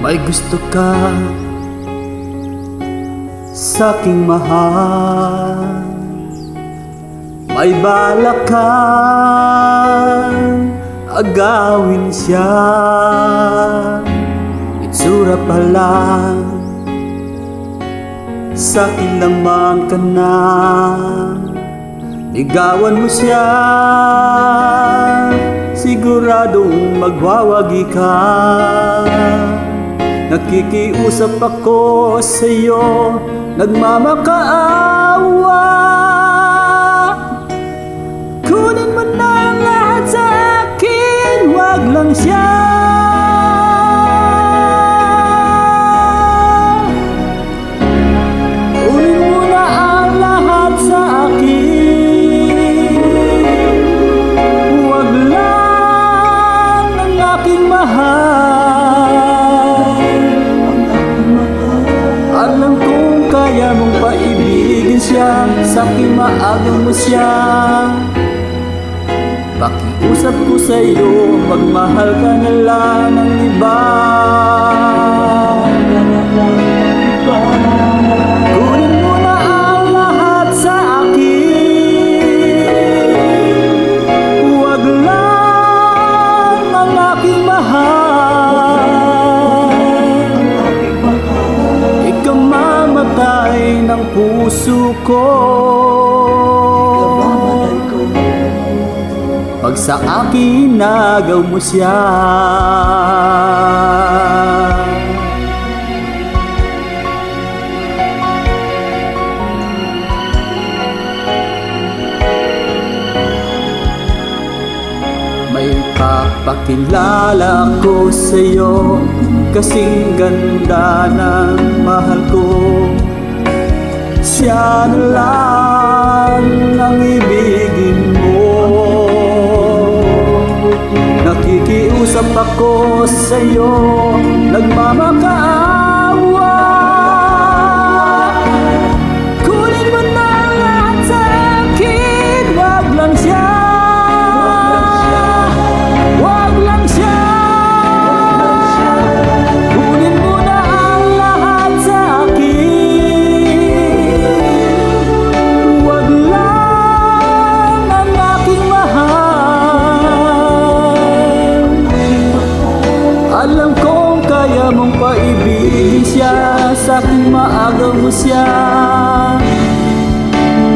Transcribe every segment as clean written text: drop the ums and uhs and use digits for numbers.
May gusto ka sa'king mahal, may balak kang agawin siya. Itsura pa lang, sa'kin lamang ka na, ligawan mo siya, siguradong magwawagi ka. Nakikiusap ako sa'yo, nagmamakaawa. Kunin mo na ang lahat sa akin, wag lang siya. Kunin mo na ang lahat sa akin, wag lang ang aking mahal. Alam kong kaya mong paibigin siya, sa'king maagang mo siya. Pakiusap ko sa'yo, magmahal ka na lang ng iba. Kunin mo na ang lahat sa akin, wag lang ang aking mahal. Ikamamatay ng puso ko pag sa akin nagaw mo siya. May papakilala ko sa'yo, kasing ganda ng mahal ko. Siya na lang ang ibigin mo. Nakikiusap ako sa'yo, nagmamakaawa. Kunin mo na lahat sa akin, wag lang siya. Wag lang siya. Kunin mo na ang lahat sa akin, wag lang ang aking mahal. Alam kong kaya mong paibigin siya, sa'king maaga mo siya.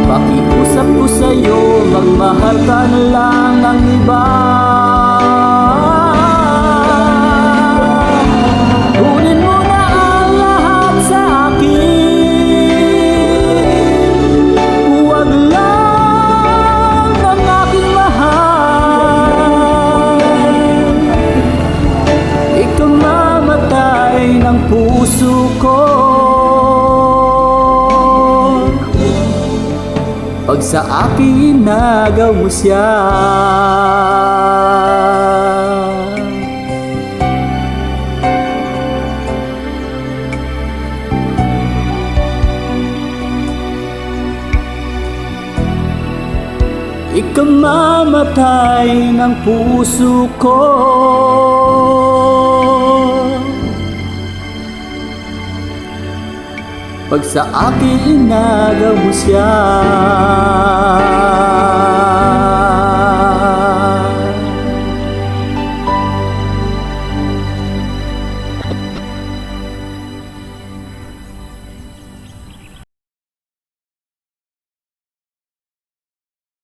Pakiusap ko sa'yo, magmahal ka na lang ng iba. Kunin mo na ang lahat sa akin, wag lang ang aking mahal. Ikamamatay ng puso ko pag sa akin nagaw mo siya. Ikamamatay ng puso ko pag sa akin nagaw mo siya.